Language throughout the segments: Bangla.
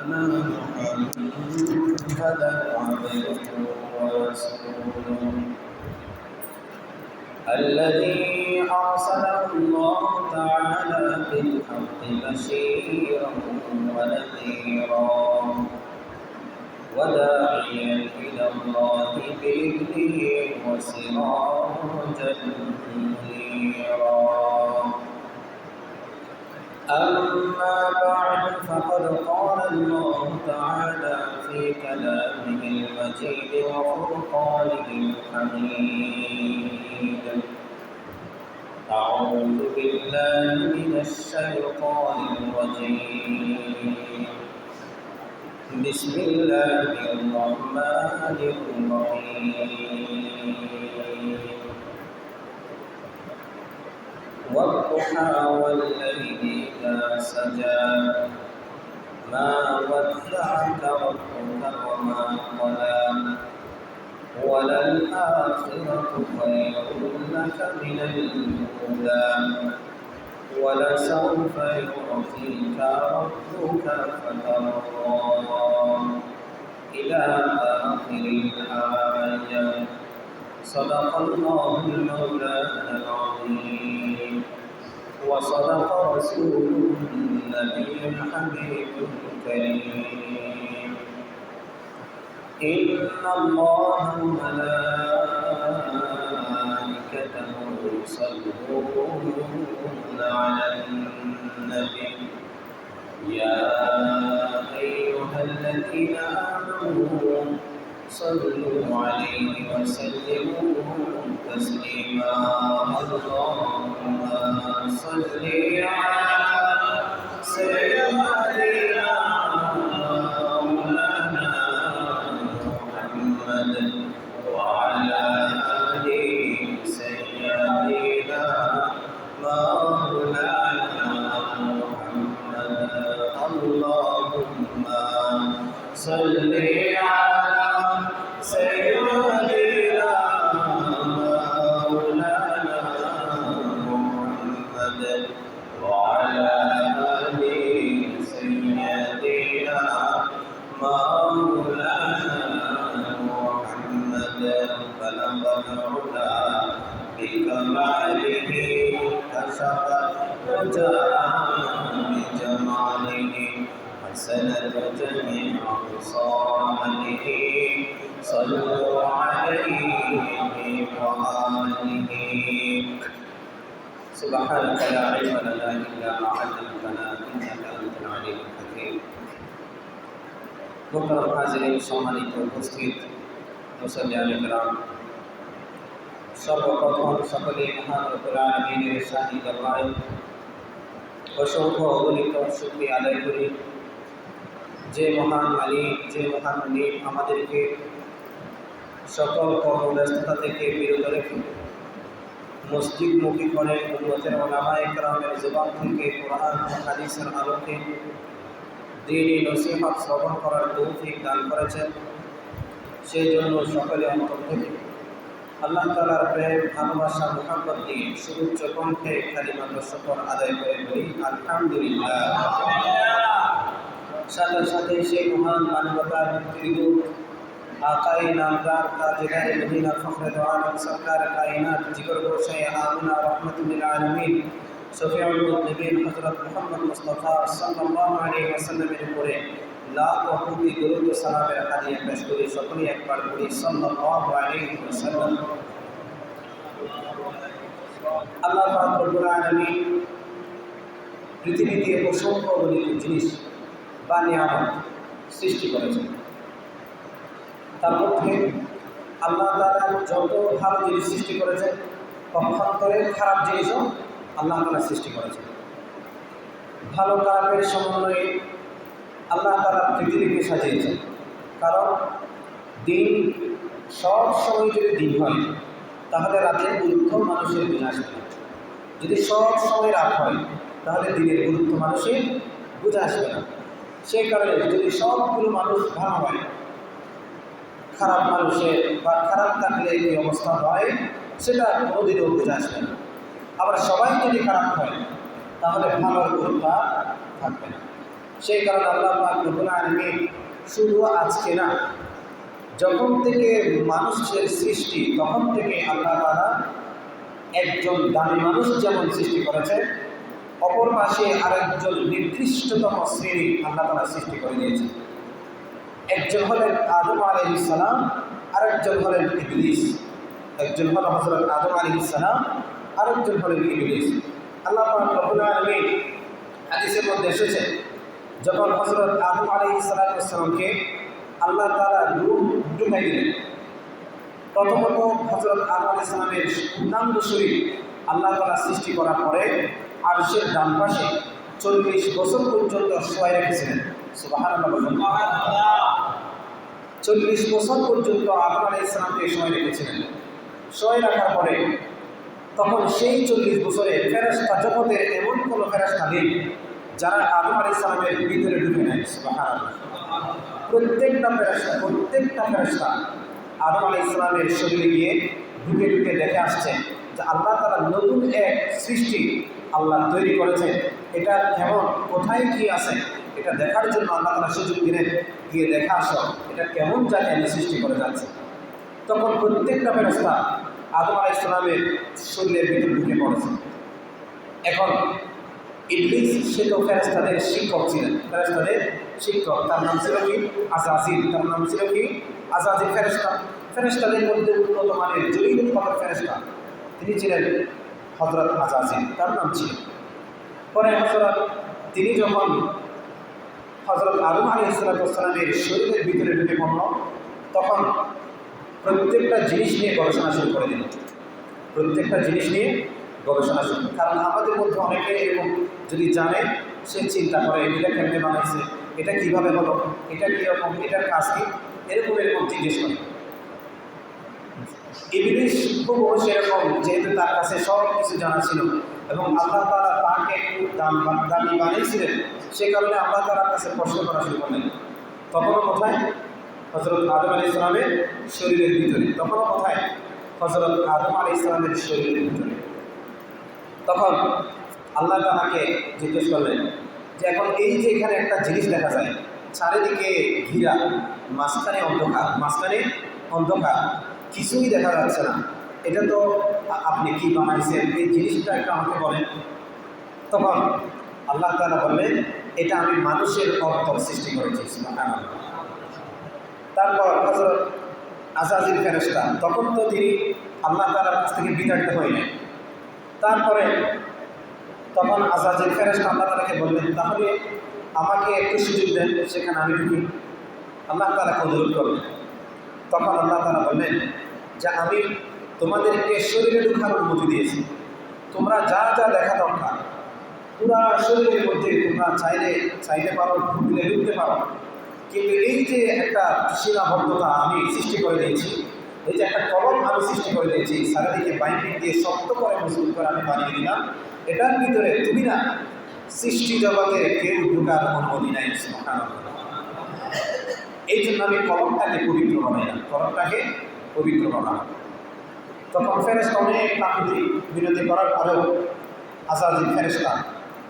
محمدا عبده ورسوله الذي أرسله الله تعالى بالحق بشيرا ونذيرا وداعيا إلى الله بإذنه وسراجا منيرا أما بعد فقد قال الله تعالى في كلامه المجيد وفرقانه الحميد أعوذ بالله من الشيطان الرجيم بسم الله الرحمن الرحيم والضحى والليل إذا سجى ما ودعك ربك وما قلى وللآخرة خير لك من الأولى ولسوف يعطيك ربك فترضى إلى آخر الآية صدق الله المولانا العظيم وصدق رسوله النبي الحبيب الكريم إن الله وملائكته يصلون على النبي يا أيها الذين آمنوا صلوا عليه وسلموا تسليما اللهم صل على سيدنا مولانا محمد وعلى آل سيدنا مولانا محمد اللهم صل على سيدنا مولانا محمد وعلى آل سيدنا مولانا محمد بلغ العلا بكماله كشف الرجاء بجماله حسنت جميع خصاله صلوا عليه وآله سبحانك لا علم لنا إلا ما علمتنا إنك أنت العليم الحكيم محترم حاضرين সম্মানিত উপস্থিত মুসল্লিয়ান কিরাম সর্বপ্রথম সকলে মহান রব্বুল আলামিনের শাহী দরবারে অসংখ্য অগণিত শুকরিয়া আদায় করি যে মহান মালিক যে মহান মালিক আমাদেরকে সকল কর্মব্যস্ততা থেকে বিরত রেখে মসজিদমুখী করে উম্মতের উলামায়ে কেরামের জবান থেকে কোরআন ও হাদিসের আলোকে দ্বীনি নসিহত শ্রবণ করার তৌফিক দান করেছেন সেই জন্য সকলে অন্তর থেকে আল্লাহ তাআলার প্রেম ভালোবাসা মুহাব্বত দিয়ে সুউচ্চ কণ্ঠে কালিমাতুশ শুকর আদায় করে বলি আলহামদুলিল্লাহ। সাথে সাথে সেই মহান মানবতার মুক্তিদূত আকায়ে নামদার তাজদারে মদিনা ফখরে দো আলম সরকার কায়নাত জিগর গোশায়ে আমিনা রাহমাতুল আলামিন শফিউল মুজনিবিন হযরত মুহাম্মদ মুস্তাফা সাল্লাল্লাহু আলাইহি ওয়াসাল্লামের উপরে লাখ কোটি দরুদ ও সালামের হাদিয়া পেশ করি সকলে একবার বলি সাল্লাল্লাহু আলাইহি ওয়াসাল্লাম। আল্লাহ পাক রব্বুল আলামিন পৃথিবীতে অসংখ্য অগণিত জিনিস বা নিয়ামত সৃষ্টি করেছেন। তার মধ্যে আল্লাহ তাআলা যত ভালো জিনিস সৃষ্টি করেছেন পক্ষান্তরে খারাপ জিনিসও আল্লাহ তাআলা সৃষ্টি করেছেন। ভালো খারাপের সমন্বয়ে আল্লাহ তাআলা পৃথিবীকে সাজিয়েছেন। কারণ দিন সব সময় যদি দিন হয় তাহলে রাতের গুরুত্ব মানুষের বুঝে আসবে না। যদি সব সময় রাত হয় তাহলে দিনের গুরুত্ব মানুষের বুঝে আসবে না। সেই কারণে যদি সবগুলো মানুষ ভালো হয়, খারাপ মানুষের বা খারাপ থাকলে এই অবস্থা হয় সেটা কোনোদিনও বুঝে আসবে না। আবার সবাই যদি খারাপ হয় তাহলে ভালোর গুরুত্ব থাকবে না। সেই কারণে আল্লাহ পাক রব্বুল আলামিন শুধু আজকে না, যখন থেকে মানুষের সৃষ্টি তখন থেকে আল্লাহ তাআলা একজন দামি মানুষ যেমন সৃষ্টি করেছে, অপর পাশে আরেকজন নির্দিষ্টতম শ্রেণী আল্লাহ তাআলা সৃষ্টি করে দিয়েছে। একজন হলেন আদম আলাইহিস সালাম, আরেকজন হলেন ইবলিস। একজন হল হযরত আদম আলাইহিস সালাম, আরেকজন হলেন ইবলিস। আল্লাহ পাক রব্বুল আলামিন হাদিসের মধ্যে এসেছে, যখন হযরত আদম আলাইহিস সালামকে আল্লাহ তাআলা রূহ ঢুকাই দিলেন, প্রথমত হযরত আদম আলাইহিস সালামের পূর্ণাঙ্গ শরীর আল্লাহ তাআলা সৃষ্টি করার পরে আরশের ডান পাশে 40 বছর পর্যন্ত শোয়াই রেখেছিলেন। সুবহানাল্লাহ। 40 বছর পর্যন্ত আদম আলাইহিস সালামকে শোয়াই রেখেছিলেন। শোয়াই রাখার পরে তখন সেই 40 বছরে ফেরেশতা জগতের এমন কোনো ফেরেশতা নেই যারা আদম আলাইহিস সালামের ভিতরে ঢুকে নেয়। সুবহানাল্লাহ। প্রত্যেকটা ফেরেশতা আদম আলাইহিস সালামের শরীরে গিয়ে ঢুকে ঢুকে দেখে আসছে যে আল্লাহ তাআলা নতুন এক সৃষ্টি আল্লাহ তৈরি করেছেন, এটা কেমন, কোথায় কি আছে, এটা দেখার জন্য আল্লাহ তাআলা সুযোগ দিলেন, গিয়ে দেখা আসো এটা কেমন জাতি আমি সৃষ্টি করে যাচ্ছে। তখন প্রত্যেকটা ফেরেশতা আদম আলাইহিস সালামের শরীরের ভিতরে ঢুকে পড়েছে। এখন ইবলিস সে তো ফেরেশতাদের শিক্ষক ছিলেন, ফেরেশতাদের শিক্ষক, তার নাম ছিল কি আজাজিল। ফেরেশতাদের মধ্যে উন্নত মানের জলিলুল কদর ফেরেশতা তিনি ছিলেন হযরত আজাজিল, তার নাম ছিল। পরে তিনি যখন হযরত আদম আলাইহিস সালামের শরীরের ভিতরে ঢুকে পড়ল, তখন প্রত্যেকটা জিনিস নিয়ে গবেষণা শুরু করে দিল। কারণ আমাদের মধ্যে অনেকে এরকম যদি জানে, সে চিন্তা করে এটা কেমনে বানাইছে, এটা কিভাবে হলো, এটা কীরকম, এটার কাজ কি, এরকম জিজ্ঞেস করে। ইবলিস খুব সেরকম, যেহেতু তার কাছে সব কিছু জানা ছিল এবং আল্লাহ তাআলা তাকে খুব দামি বানিয়েছিলেন, সে কারণে আল্লাহ তাআলার কাছে প্রশ্ন করা শুরু করলেন। তখনও কোথায় হযরত আদম আলাইহিস সালামের শরীরের ভিতরে, তখন আল্লাহ তাআলাকে জিজ্ঞেস করলেন যে এখন এই যে এখানে একটা জিনিস দেখা যায়, চারিদিকে ঘিরা, মাঝখানে অন্ধকার, কিছুই দেখা যাচ্ছে না, এটা তো আপনি কি বানাইছেন, এই জিনিসটা একটু আমাকে বলেন। তখন আল্লাহ তাআলা বললেন, এটা আমি মানুষের অন্তর সৃষ্টি করেছি। সুবহানাল্লাহ। তারপর হযরত আজাজিল ফেরেশতা, তখন তো তিনি আল্লাহ তাআলার কাছ থেকে বিতাড়িত হইলেন। তারপরে তখন আজাজিল ফেরেশতা আল্লাহ তাআলাকে বললেন, তাহলে আমাকে একটু সুযোগ দেন, সেখানে আমি ঢুকি। আল্লাহ তাআলা অনুরোধ করলেন। তখন আল্লাহ তাআলা বললেন যে আমি তোমাদেরকে শরীরে ঢুকার অনুমতি দিয়েছি, তোমরা যা যা দেখা দরকার পুরা শরীরের মধ্যে তোমরা চাইতে পারো, ঢুকতে পারো। কিন্তু এই যে একটা সীমাবদ্ধতা আমি সৃষ্টি করে দিয়েছি, এই যে একটা কলম আমি সৃষ্টি করে দিয়েছি, চারিদিকে বাইন্ডিং দিয়ে শক্ত করে মজবুত করে আমি বানিয়ে দিলাম, এটার ভিতরে তুমি না, সৃষ্টি জগতে কেউ ঢুকার অনুমতি নাই। সুবহানাল্লাহ। এই জন্য আমি কলমটাকে পবিত্র বানাই। তখন ফেরেশতা অনেক কাকুতি বিনতি করার পরেও আজাজিল ফেরেশতা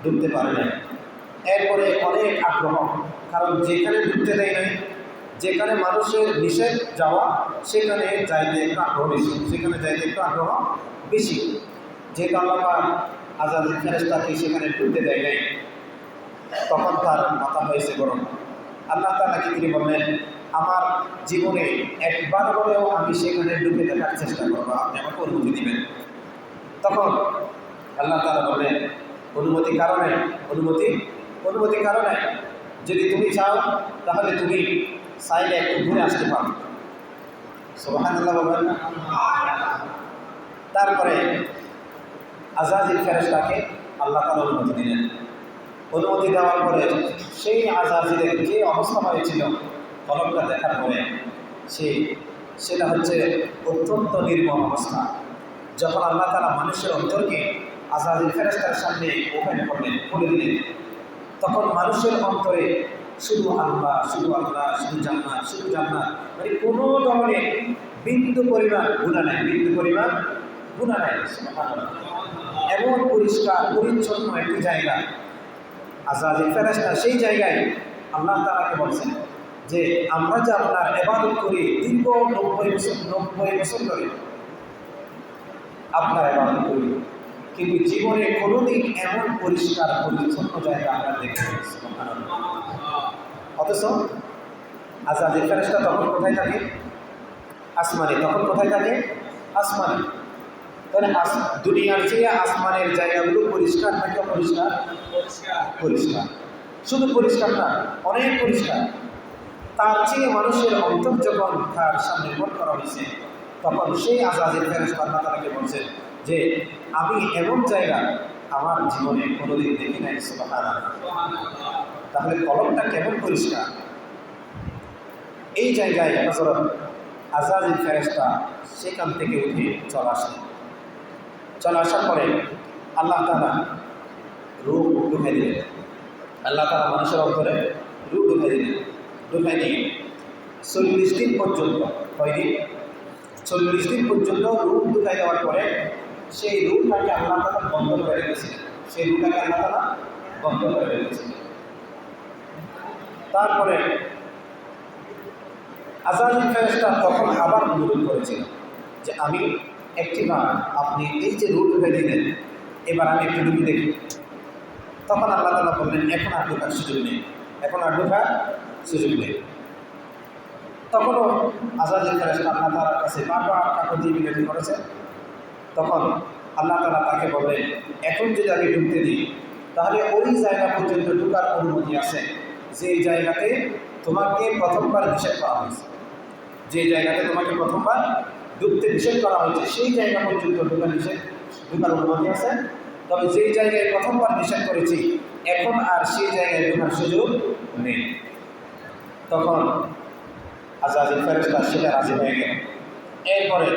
ঢুকতে পারে নাই। এরপরে অনেক আগ্রহ, কারণ যেখানে ঢুকতে দেয় নাই, যেখানে মানুষের নিষেধ যাওয়া, সেখানে যাইতে একটু আগ্রহ বেশি। যেহেতু আল্লাহ পাক আজাজিল ফেরেশতাকে সেখানে ঢুকতে দেয় নাই, তখন তার মাথা হয়েছে গরম। আল্লাহ তাআলাকে তিনি বললেন, আমার জীবনে একবার হলেও আমি সেখানে ঢুকে দেখার চেষ্টা করবো, আপনি আমাকে অনুমতি দিবেন। তখন আল্লাহ তাআলা বললেন, অনুমতি কারণে যদি তুমি চাও তাহলে তুমি চাইলে একটু ঘুরে আসতে পারো। সুবহানাল্লাহ বলবেন। তারপরে আজাজিল ফেরেশতাকে আল্লাহ তাআলা অনুমতি দিলেন। অনুমতি দেওয়ার পরে সেই আজাজিলের যে অবস্থা হয়েছিল কলমটা দেখার পরে, সেটা হচ্ছে অত্যন্ত নির্মম অবস্থা। যখন আল্লাহ তাআলা মানুষের অন্তরকে আজাজিল ফেরেশতার সামনে ওপেন করলেন, খুলে দিলেন, তখন মানুষের অন্তরে শুধু আল্লাহ, শুধু জান্নাত, মানে কোনো ধরনের বিন্দু পরিমাণ গুনাহ নাই। সুবহানাল্লাহ। এমন পরিষ্কার পরিচ্ছন্ন একটি জায়গা, আজরাইল ফেরেশতা সেই জায়গায় আল্লাহ তাআলাকে বলছেন যে আমরা যে আপনার ইবাদত করি দীর্ঘ 90 বছর ধরে আপনার ইবাদত করি, কিন্তু জীবনে কোনোদিন এমন পরিষ্কার পরিচ্ছন্ন জায়গা আমরা দেখিনি। সুবহানাল্লাহ। অথচ আজরাইল ফেরেশতা তখন কোথায় থাকে? আসমানে। তখন কোথায় থাকে? আসমানে। তাহলে দুনিয়ার চেয়ে আসমানের জায়গাগুলো পরিষ্কার নাকি অপরিষ্কার? পরিষ্কার। শুধু পরিষ্কার না, অনেক পরিষ্কার। তার চেয়ে মানুষের অন্তর যখন তার সামনে মন করা হয়েছে, তখন সেই আজরাইল ফেরেশতা আল্লাহ তাআলাকে বলছেন যে আমি এমন জায়গা আমার জীবনে কোনোদিন দেখি নাই। সুবহানাল্লাহ। তাহলে কলমটা কেমন পরিষ্কার! এই জায়গায় হযরত আজরাইল ফেরেশতা সেখান থেকে উঠে চলে আসলেন। চলে আসার পরে আল্লাহ তাআলা রূহ ঢুকিয়ে দিলেন। আল্লাহ তাআলা মানুষের অন্তরে রূহ ঢুকিয়ে দিলেন। ঢুকিয়ে দিয়ে 40 দিন পর্যন্ত, কয়দিন? 40 দিন পর্যন্ত রূহ ঢুকিয়ে দেওয়ার পরে সেই রূহটাকে আল্লাহ তাআলা বন্ধ করে রেখেছিলেন। সেই রূহটাকে আল্লাহ তাআলা বন্ধ করে রেখেছিলেন। তারপরে আজরাইল ফেরেশতা তখন আবার অনুরোধ করেছিল যে আমি একটিবার আপনি এই যে রূহ ঢুকিয়ে দিলেন, এবার আমি একটু ঢুকে দেখি। তখন আল্লাহ তাআলা বললেন এখন আর ঢোকার সুযোগ নেই, এখন আর ঢোকার সুযোগ নেই। তখনও আজরাইল ফেরেশতা আল্লাহ তাআলার কাছে বারবার কাকুতি মিনতি করেছে। তখন আল্লাহ তাআলা তাকে বললেন এখন যদি আমি ঢুকতে দিই তাহলে ওই জায়গা পর্যন্ত ঢোকার অনুমতি আছে যে জায়গাতে তোমাকে প্রথমবার নিষেধ করা হয়েছে। যে জায়গাতে তোমাকে প্রথমবার ঢুকতে নিষেধ করা হয়েছে সেই জায়গা পর্যন্ত ঢোকার অনুমতি আছে। তবে যেই জায়গায় প্রথমবার নিষেধ করেছি এখন আর সেই জায়গায় ঢোকার সুযোগ নেই। তখন আজরাইল ফেরেশতা সেটা রাজি হয়ে গেল। এরপরে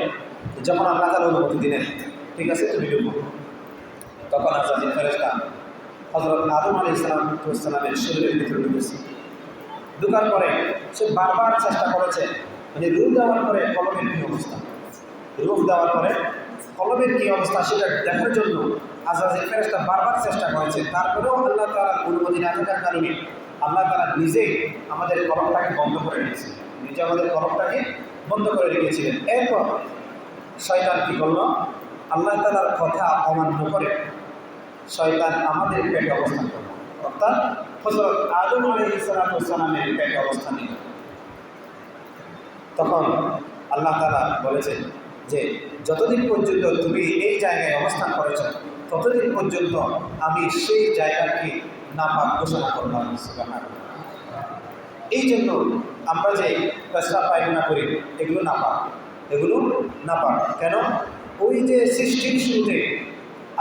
যখন আল্লাহ তাআলা অনুমতি দিলেন ঠিক আছে তুমি ঢুকো, তখন আজরাইল ফেরেশতা হযরত আদম আলাইহিস সালামের শরীরের ভিতরে ঢুকেছে। ঢোকার পরে সে বারবার চেষ্টা করেছে, মানে রূহ দেওয়ার পরে কলমের কী অবস্থা, রূহ দেওয়ার পরে কলমের কী অবস্থা সেটা দেখার জন্য আজরাইল ফেরেশতা বারবার চেষ্টা করেছে। তারপরেও আল্লাহ তাআলার অনুমতি না থাকার কারণে আল্লাহ তাআলা নিজেই আমাদের কলমটাকে বন্ধ করে রেখেছিলেন, নিজে আমাদের কলমটাকে বন্ধ করে রেখেছিলেন। এরপর শয়তান কী করলো? আল্লাহ তাআলার কথা অমান্য করে শয়তান আমাদের পেটে অবস্থান করল, অর্থাৎ হযরত আদম আলাইহিস সালামের পেটে অবস্থান নিল। তখন আল্লাহ তাআলা বলেছেন যে যতদিন পর্যন্ত তুমি এই জায়গায় অবস্থান করেছ ততদিন পর্যন্ত আমি সেই জায়গাকে নাপাক ঘোষণা করলাম। সুবহানাল্লাহ। এই জন্য আমরা যে পেশাব পায়খানা করি এগুলো নাপাক, এগুলো নাপাক। কেন? ওই যে সৃষ্টির শুরুতে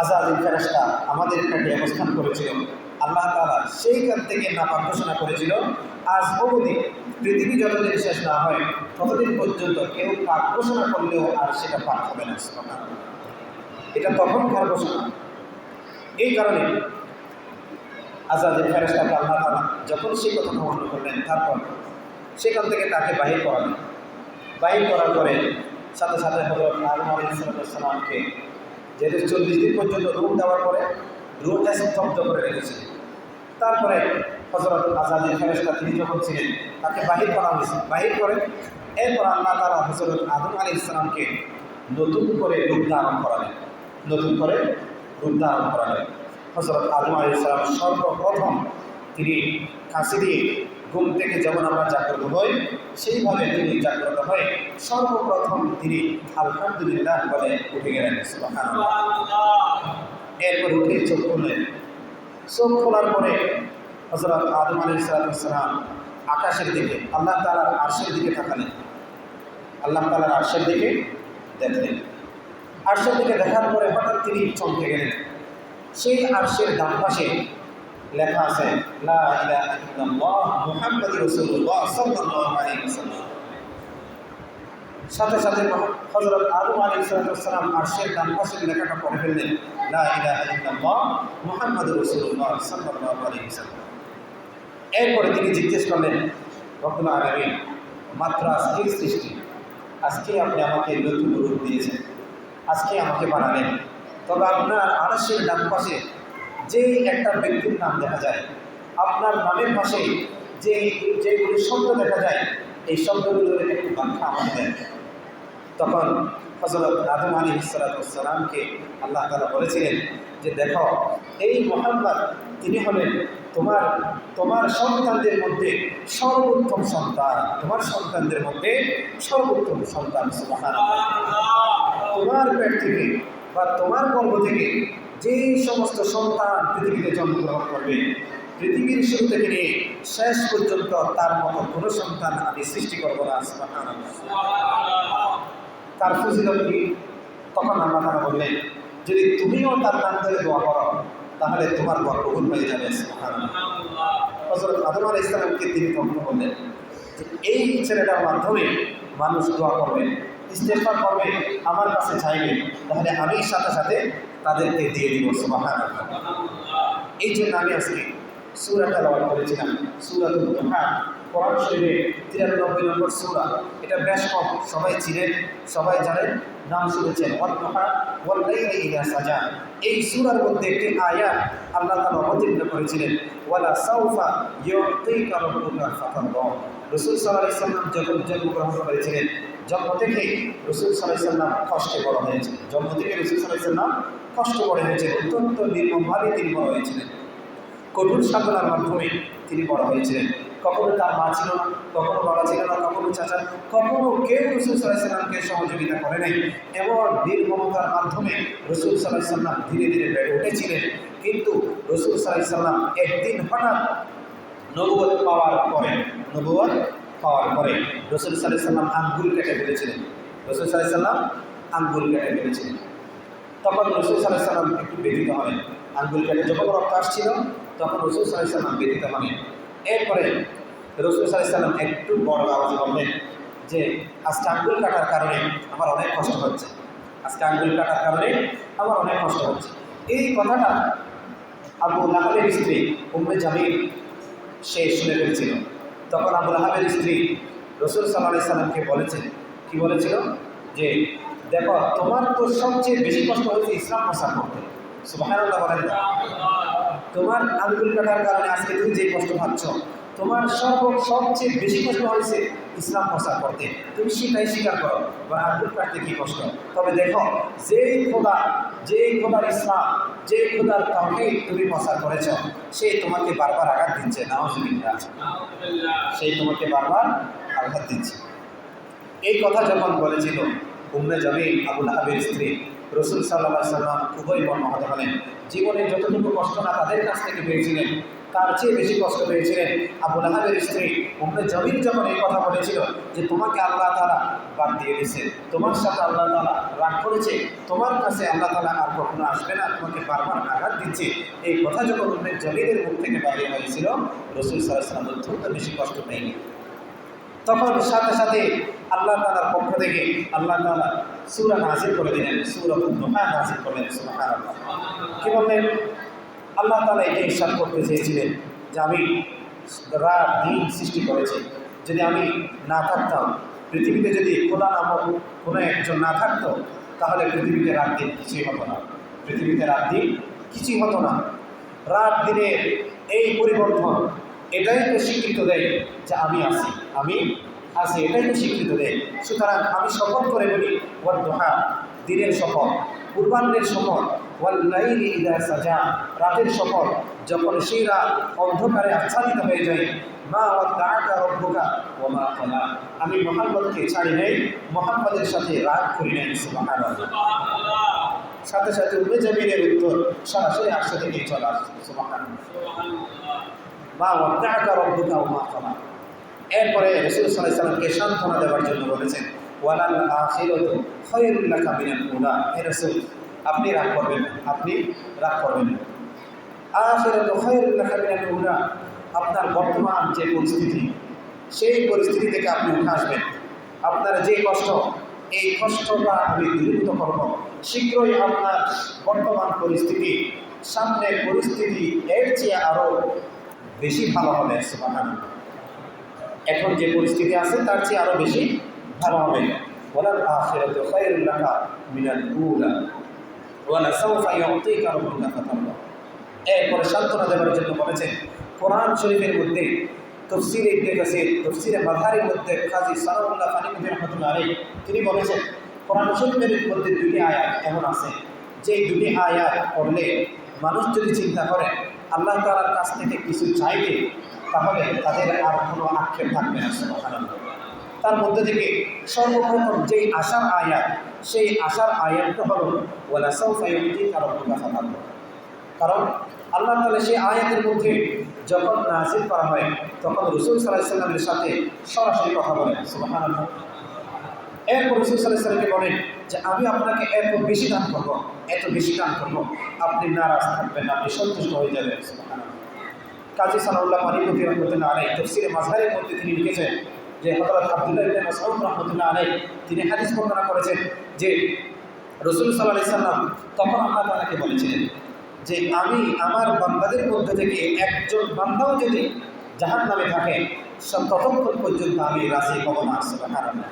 আজরাইল ফেরেশতা আমাদের পেটে অবস্থান করেছিল, আল্লাহ তাআলা সেইখান থেকে নাপাক ঘোষণা করেছিল। আজ অবধি পৃথিবী যতদিন শেষ না হয় ততদিন পর্যন্ত কেউ পাক ঘোষণা করলেও আর সেটা পাক হবে না। সুবহানাল্লাহ। এটা তখনকার ঘোষণা। এই কারণে আজরাইল ফেরেশতাকে আল্লাহ তাআলা যখন সেই কথা অমান্য করলেন তারপর সেখান থেকে তাকে বাহির করালেন। বাহির করার পরে সাথে সাথে হযরত আদম আলাইহিস সালামকে যেহেতু 40 দিন পর্যন্ত রূহ দেওয়ার পরে রূহটা স্তব্ধ করে রেখেছে। তারপরে হযরত আজরাইল ফেরেশতা তিনি যখন ছিলেন তাকে বাহির করা হয়েছে। বাহির করে এরপর আল্লাহ তাআলা হযরত আদম আলাইহিস সালামকে নতুন করে রূপ ধারণ করালেন, নতুন করে রূপ ধারণ করালেন। হযরত আদম আলাইহিস সালাম সর্বপ্রথম তিনি কাশি দিয়ে ঘুম থেকে যেমন আমরা জাগ্রত হই সেইভাবে তিনি জাগ্রত হয়ে সর্বপ্রথম তিনি আলহামদুলিল্লাহ বলে উঠে গেলেন। সুবহানাল্লাহ। এরপর উঠে চোখ খুললেন। চোখ খোলার পরে হযরত আদম আলাইহিস সালাম আকাশের দিকে আল্লাহ তাআলার আরশের দিকে তাকালেন। আল্লাহ তাআলার আরশের দিকে দেখলেন। আরশের দিকে দেখার পরে হঠাৎ তিনি চমকে গেলেন। সেই আরশের ডান পাশে লেখা আছে লা ইলাহা ইল্লাল্লাহ মুহাম্মাদুর রাসূলুল্লাহ সাল্লাল্লাহু আলাইহি ওয়াসাল্লাম। সাথে সাথে হযরত আদম আলাইহিস সালাম আরশের ডান পাশের লেখাটা পড়ে ফেললেন লা ইলাহা ইল্লাল্লাহ মুহাম্মাদুর রাসূলুল্লাহ সাল্লাল্লাহু আলাইহি ওয়াসাল্লাম। এরপরে তিনি জিজ্ঞেস করলেন রব্বুল আলামিন, মাত্র আজকের সৃষ্টি, আজকে আপনি আমাকে নতুন রূপ দিয়েছেন, আজকে আমাকে বানালেন, তবে আপনার আরশের ডান পাশে যেই একটা ব্যক্তির নাম দেখা যায়, আপনার নামের পাশে যেগুলি শব্দ দেখা যায়, এই শব্দগুলোর একটু ব্যাখ্যা আমাদের দেন। তখন হযরত আদম আলাইহিসসালামকে আল্লাহ তাআলা বলেছিলেন যে দেখো, এই মুহাম্মদ তিনি হলেন তোমার সন্তানদের মধ্যে সর্বোত্তম সন্তান, তোমার সন্তানদের মধ্যে সর্বোত্তম সন্তান। সুবহানাল্লাহ। তোমার পেট থেকে বা তোমার গর্ভ থেকে যেই সমস্ত সন্তান পৃথিবীতে জন্মগ্রহণ করবে, পৃথিবীর শুরু থেকে নিয়ে শেষ পর্যন্ত তার মতো কোনো সন্তান আমি সৃষ্টি করবো না। সুবহানাল্লাহ। তার ফজিলত কি? তখন আল্লাহ তাআলা বললেন, যদি তুমিও তার নাম ধরে দোয়া করো তাহলে তোমার দোয়া কবুল হয়ে যাবে। সুবহানাল্লাহ। হযরত আদম আলাইহিস সালামকে তিনি তখন বললেন যে এই ছেলেটার মাধ্যমে মানুষ দোয়া করবে, ইস্তেগফার করবে, আমার কাছে চাইবে, তাহলে আমি সাথে সাথে তাদেরকে দিয়ে দিব। সুবহানাল্লাহ। এই জন্য আমি আজকে সূরা তেলাওয়াত করেছিলাম, সূরাতুল দুহা, কোরআন শরীফে 93 নম্বর সূরা। এটা বেশ কম সবাই চিনেন, সবাই জানেন, নাম শুনেছেন। ওয়াদ-দুহা ওয়াল-লাইলি ইযা সাজা। এই সূরার মধ্যে একটি আয়াত আল্লাহ তাআলা অবতীর্ণ করেছিলেন, ওয়ালা সাউফা ইউতিকা রাব্বুকা ফাতারদা। রাসূল সাল্লাল্লাহু আলাইহি ওয়াসাল্লাম যখন জন্মগ্রহণ করেছিলেন, জন্ম থেকেই রাসূল সাল্লাল্লাহু আলাইহি ওয়াসাল্লাম কষ্টে বড় হয়েছে। জন্ম থেকে রাসূল সাল্লাল্লাহু আলাইহি ওয়াসাল্লাম কষ্ট বড় হয়েছে, অত্যন্ত নির্মমভাবে তিনি বড় হয়েছিলেন। কঠোর সাধনার মাধ্যমে তিনি বড় হয়েছিলেন। কখনো তার মা ছিল না, কখনো বাবা ছিল না, কখনো চাচা, কখনো কেউ রাসূল সাল্লাল্লাহু আলাইহি ওয়াসাল্লামকে সহযোগিতা করে নাই। এমন নির্মমতার মাধ্যমে রাসূল সাল্লাল্লাহু আলাইহি ওয়াসাল্লাম ধীরে ধীরে বেড়ে উঠেছিলেন। কিন্তু রাসূল সাল্লাল্লাহু আলাইহি ওয়াসাল্লাম একদিন হঠাৎ নবুয়ত পাওয়ার পরে রাসূল সাল্লাল্লাহু আলাইহি ওয়াসাল্লাম আঙ্গুল কেটে ফেলেছিলেন। রাসূল সাল্লাল্লাহু আলাইহি ওয়াসাল্লাম আঙ্গুল কেটে ফেলেছিলেন। তখন রাসূল সাল্লাল্লাহু আলাইহি ওয়াসাল্লাম একটু ব্যথিত হলেন। আঙ্গুল কেটে যখন রক্ত আসছিল তখন রাসূল সাল্লাল্লাহু আলাইহি ওয়াসাল্লাম ব্যথিত হলেন। এরপরে রাসূল সাল্লাল্লাহু আলাইহি ওয়াসাল্লাম একটু বড় আওয়াজে বললেন যে আজকে আঙ্গুল কাটার কারণে আমার অনেক কষ্ট হচ্ছে, আজকে আঙ্গুল কাটার কারণে আমার অনেক কষ্ট হচ্ছে। এই কথাটা আবু লাহাবের স্ত্রী উম্মে জামিল সে শুনে ফেলেছিল। তখন আবু লাহাবের স্ত্রী রাসূল সাল্লাল্লাহু আলাইহি ওয়াসাল্লামকে বলেছেন, কি বলেছিল, যে দেখো, তোমার তো সবচেয়ে বেশি কষ্ট হয়েছে ইসলাম প্রচার করতে। সুবহানাল্লাহ বলেন না? তোমার আঙ্গুল কাটার কারণে আজকে তুমি যে কষ্ট পাচ্ছ, তোমার সবচেয়ে বেশি কষ্ট হয়েছে ইসলাম প্রচার করতে। তুমি সেটাই স্বীকার করো, বা আঙ্গুল কাটতে কি কষ্ট। তবে দেখো, যেই খোদার ইসলাম, যে খোদার তাওহীদ তুমি প্রচার করেছ, সে তোমাকে বারবার আঘাত দিচ্ছে। নাউযুবিল্লাহ। সেই তোমাকে বারবার আঘাত দিচ্ছে। এই কথা যখন বলেছিল উম্মে জামিল, আবু লাহাবের স্ত্রী, রাসূল সাল্লাল্লাহু আলাইহি ওয়াসাল্লাম খুবই মর্মাহত হলেন। জীবনে যতটুকু কষ্ট না তাদের কাছ থেকে পেয়েছিলেন, তার চেয়ে বেশি কষ্ট পেয়েছিলেন আবু লাহাবের স্ত্রী উম্মে জামিল যখন এই কথা বলেছিল যে তোমাকে আল্লাহ তাআলা বাদ দিয়ে দিয়েছে, তোমার সাথে আল্লাহ তাআলা রাগ করেছে, তোমার কাছে আল্লাহ তাআলা আর কখনো আসবে না, তোমাকে বারবার আঘাত দিচ্ছে। এই কথা যখন উম্মে জামিলের মুখ থেকে বাইরে হয়েছিল, রাসূল সাল্লাল্লাহু আলাইহি ওয়াসাল্লাম অত্যন্ত বেশি কষ্ট পেয়েনি। তখন সাথে সাথে আল্লাহ তাআলার পক্ষ থেকে আল্লাহ তাআলা সূরা নাযিল করে দিলেন, সূরাতুল দুহা নাযিল করলেন। সুবহানাল্লাহ। কি বললেন? আল্লাহ তাআলা এটা ইরশাদ করতে চেয়েছিলেন যে আমি রাত দিন সৃষ্টি করেছি, যদি আমি না থাকতাম, পৃথিবীতে যদি খোদা নামক কোনো একজন না থাকতো, তাহলে পৃথিবীতে রাত দিন কিছুই হতো না। পৃথিবীতে রাত দিন কিছুই হতো না। রাত দিনের এই পরিবর্তন এটাই তো স্বীকৃত দেয় যে আমি আছি, এটাই তো স্বীকৃত দেয়। সুতরাং আমি শপথ করে বলি, ওয়াদ-দুহা, দিনের শপথ, পূর্বাহ্নের শপথ, ওয়াল-লাইলি ইযা সাজা, রাতের শপথ, যখন সেই রাত অন্ধকারে আচ্ছাদিত হয়ে যায়। মা ওয়াদ্দাআকা রাব্বুকা ওয়া মা ক্বালা, আমি মুহাম্মদকে ছাড়ি নাই, মুহাম্মদের সাথে রাগ করি নাই। সুবহানাল্লাহ। সাথে সাথে উম্মে জামিলের উত্তর সরাসরি আসছে থেকেই চলে আসছে। সুবহানাল্লাহ। মা ওয়াদ্দাআকা রাব্বুকা ওয়া মা ক্বালা। এরপরে রাসূল সাল্লাল্লাহু আলাইহি ওয়াসাল্লামকে সান্ত্বনা দেওয়ার জন্য বলেছেন, ওয়ালাল আখিরাতু খায়রুল লাকা মিনাল উলা। হে রাসূল, আপনি রাগ করবেন না, আখিরাতু খায়রুল লাকা মিনাল উলা, আপনার বর্তমান যে পরিস্থিতি, সেই পরিস্থিতি থেকে আপনি উঠে আসবেন। আপনার যে কষ্ট, এই কষ্টটা আমি দূরীভূত করব। শীঘ্রই আপনার বর্তমান পরিস্থিতি, সামনের পরিস্থিতি এর চেয়ে আরও বেশি ভালো হবে। সুবহানাল্লাহ। এখন যে পরিস্থিতি আছে তার চেয়ে আরও বেশি ভালো হবে। ওয়ালাল আখিরাতু খায়রুল লাকা মিনাল উলা ওয়ালা সাওফা ইউতিকা রাব্বুকা ফাতারদা। এরপরে সান্ত্বনা দেওয়ার জন্য বলেছেন কোরআন শরীফের মধ্যে তফসিরে ইবনে কাসির তফসিরে মাযহারির মধ্যে কাজী সানাউল্লাহ ফানিকুদ্দিন রাহমাতুল্লাহ আলাইহি তিনি বলেছেন কোরআন শরীফের মধ্যে দুটি আয়াত এমন আছে যে দুটি আয়াত পড়লে মানুষ যদি চিন্তা করে আল্লাহ তাআলার কাছ থেকে কিছু চাইবে তাহলে তাদের আর কোনো আক্ষেপ থাকবে না। সুবহানাল্লাহ। তার মধ্যে থেকে সর্বপ্রথম যেই আশার আয়াত সেই আশার আয়াতটা হল ওয়ালা সাউফা ইউতিকা রাব্বুকা ফাতারদা। কারণ আল্লাহ তাআলা সেই আয়াতের মধ্যে যখন নাযিল করা হয় তখন রাসূল সাল্লাল্লাহু আলাইহি ওয়াসাল্লামের সাথে সরাসরি কথা বলেন। সুবহানাল্লাহ। এরপর রাসূল সাল্লাল্লাহু আলাইহি ওয়াসাল্লামকে বলেন যে আমি আপনাকে এত বেশি দান করব, এত বেশি দান করব, আপনি নারাজ থাকবেন না, আপনি সন্তুষ্ট হয়ে যাবেন। সুবহানাল্লাহ। কাজী সানাউল্লাহ ফানিকুদ্দিন রাহমাতুল্লাহ আলাইহি তাফসীরে মাযহারের মধ্যে তিনি লিখেছেন যে হযরত আব্দুল্লাহ ইবনে মাসউদ রাহমাতুল্লাহ আলাইহি তিনি হাদিস বর্ণনা করেছেন যে রাসূল সাল্লাল্লাহু আলাইহি ওয়াসাল্লাম তখন আল্লাহ তাআলাকে বলেছিলেন যে আমি আমার বান্দাদের মধ্যে থেকে একজন বান্দাও যদি জাহান্নামে থাকে ততক্ষণ পর্যন্ত আমি রাজি হব না। সুবহানাল্লাহ।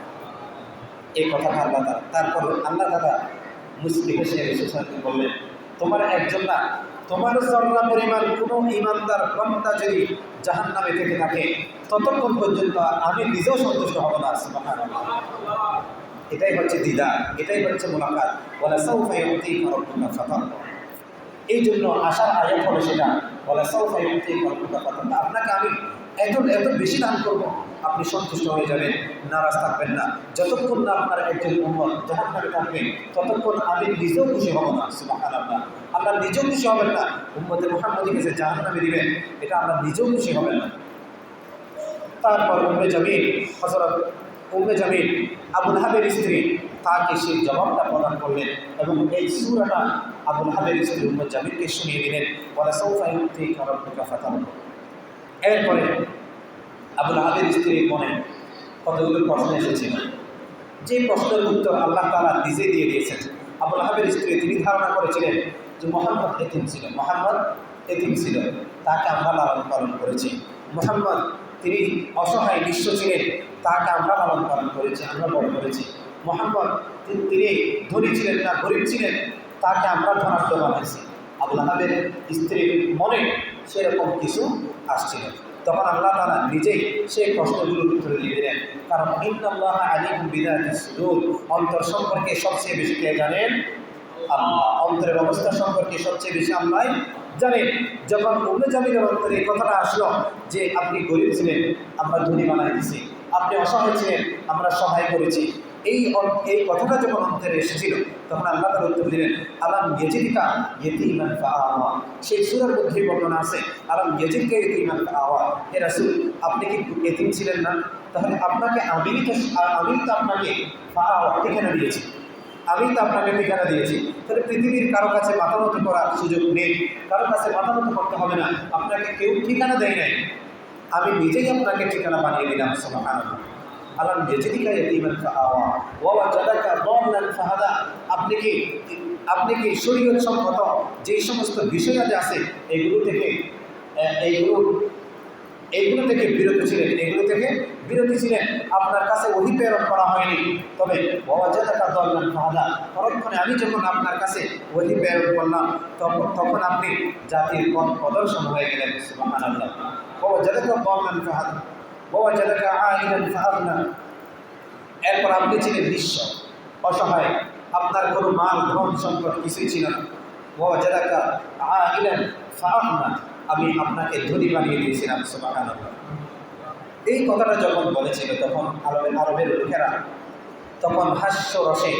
এই কথাটা আল্লাহ তাআলা তারপর আল্লাহ তাআলা মুসলিম হেসে রাসূলকে বললেন তোমার একজন না, তোমার জররা পরিমাণ কোনো ঈমানদার বান্দা যদি জাহান্নামে থেকে থাকে ততক্ষণ পর্যন্ত আমি নিজেও সন্তুষ্ট হব না। সুবহানাল্লাহ। এটাই হচ্ছে দিদার, এটাই হচ্ছে মুলাকাত। ওয়ালা সাউফা ইউতিকা রাব্বুকা ফাতারদা। এই জন্য আশার আয়াত হলো সেটা ওয়ালা সাউফা ইউতিকা রাব্বুকা ফাতারদা। আপনাকে আমি এত বেশি দান করব, আপনি সন্তুষ্ট হয়ে যাবেন, নারাজ থাকবেন না। যতক্ষণ না আপনার একজন উম্মত জাহান্নামে থাকবে ততক্ষণ আমি নিজেও খুশি হব না। সুবহানাল্লাহ। আল্লাহ নিজেও খুশি হবেন না, উম্মতে মুহাম্মদীকে যে জাহান্নামে দিবেন এটা আল্লাহ নিজেও খুশি হবেন না। তারপর উম্মে জামিল হযরত উম্মে জামিল আবু লাহাবের স্ত্রী তাকে সেই জবাবটা প্রদান করলেন এবং এই সূরাটা আবু লাহাবের স্ত্রী উম্মে জামিলকে শুনিয়ে দিলেন ওয়ালা সাউফা ইউতিকা রাব্বুকা ফাতারদা। এরপরে আবু লাহাবের স্ত্রীর মনে কতগুলো প্রশ্ন এসেছিল, যে প্রশ্নের উত্তর আল্লাহ তাআলা নিজে দিয়ে দিয়েছেন। আবু লাহাবের স্ত্রী তিনি ধারণা করেছিলেন যে মুহাম্মদ এতিম ছিল, মুহাম্মদ এতিম ছিল, তাকে আমরা লালন পালন করেছি। মুহাম্মদ তিনি অসহায় নিঃস্ব ছিলেন, তাকে আমরা লালন পালন করেছি, আমরা বড় করেছি। মুহাম্মদ তিনি ধনী ছিলেন না গরিব ছিলেন, তাকে আমরা ধনাঢ্য বানাইছি। আবু লাহাবের স্ত্রীর মনে সেরকম কিছু আসছিল। তখন আল্লাহ তাআলা নিজেই সেই প্রশ্নগুলোর উত্তর দিয়ে দিলেন। কারণ ইন্নাল্লাহা আলিমুম বিযাতিস সুদূর, অন্তর সম্পর্কে সবচেয়ে বেশি কে জানেন? আল্লাহ। অন্তরের অবস্থা সম্পর্কে সবচেয়ে বেশি আল্লাহ জানেন। যখন উম্মে জামিলের অন্তরে এই কথাটা আসলো যে আপনি গরিব ছিলেন, আমরা ধনী বানাই দিয়েছি, আপনি অসহায় ছিলেন, আমরা সহায় করেছি, এই কথাটা যখন অন্তরে এসেছিল তখন আল্লাহ তাআলা উত্তর দিলেন আলাম ইয়াজিদকা ইয়াতীমান ফাআওয়া। সেই সূরার মধ্যে বর্ণনা আছে আলাম ইয়াজিদকা ইয়াতীমান ফাআওয়া। হে রাসূল, আপনি কি এতিম ছিলেন না? তাহলে আপনাকে আমি তো আপনাকে ফাআওয়া ঠিকানা দিয়েছি, আমি তো আপনাকে ঠিকানা দিয়েছি। তাহলে পৃথিবীর কারো কাছে মাথা নত করার সুযোগ নেই, কারো কাছে মাথা নত করতে হবে না, আপনাকে কেউ ঠিকানা দেয় নাই, আমি নিজেই আপনাকে ঠিকানা বানিয়ে দিলাম। সুবহানাল্লাহ। আলাম ইয়াজিদকা ইয়াতীমান ফাআওয়া ওয়া ওয়াজাদাকা দাল্লান ফাহাদা। আপনি কি শরীয়ত সম্মত যেই সমস্ত বিষয় আছে এগুলো থেকে বিরত ছিলেন, আপনার কাছে ওহী প্রেরণ করা হয়নি। তবে ওয়া ওয়াজাদাকা দাল্লান ফাহাদা, পরক্ষণে আমি যখন আপনার কাছে ওহী প্রেরণ করলাম তখন আপনি জাতির পথ প্রদর্শন হয়ে গেলেন। সুবহানাল্লাহ। ওয়া ওয়াজাদাকা দাল্লান ফাহাদা ওয়া ওয়াজাদাকা আইলান ফাআগনা। এরপর আপনি ছিলেন নিঃস্ব, অসহায়, আপনার কোনো মাল ধন সম্পদ কিছুই ছিল না। ওয়া ওয়াজাদাকা আইলান ফাআগনা, আমি আপনাকে ধনী বানিয়ে দিয়েছিলাম। সুবহানাল্লাহ। এই কথাটা যখন বলেছিল তখন আরবের লোকেরা তখন হাস্যরসে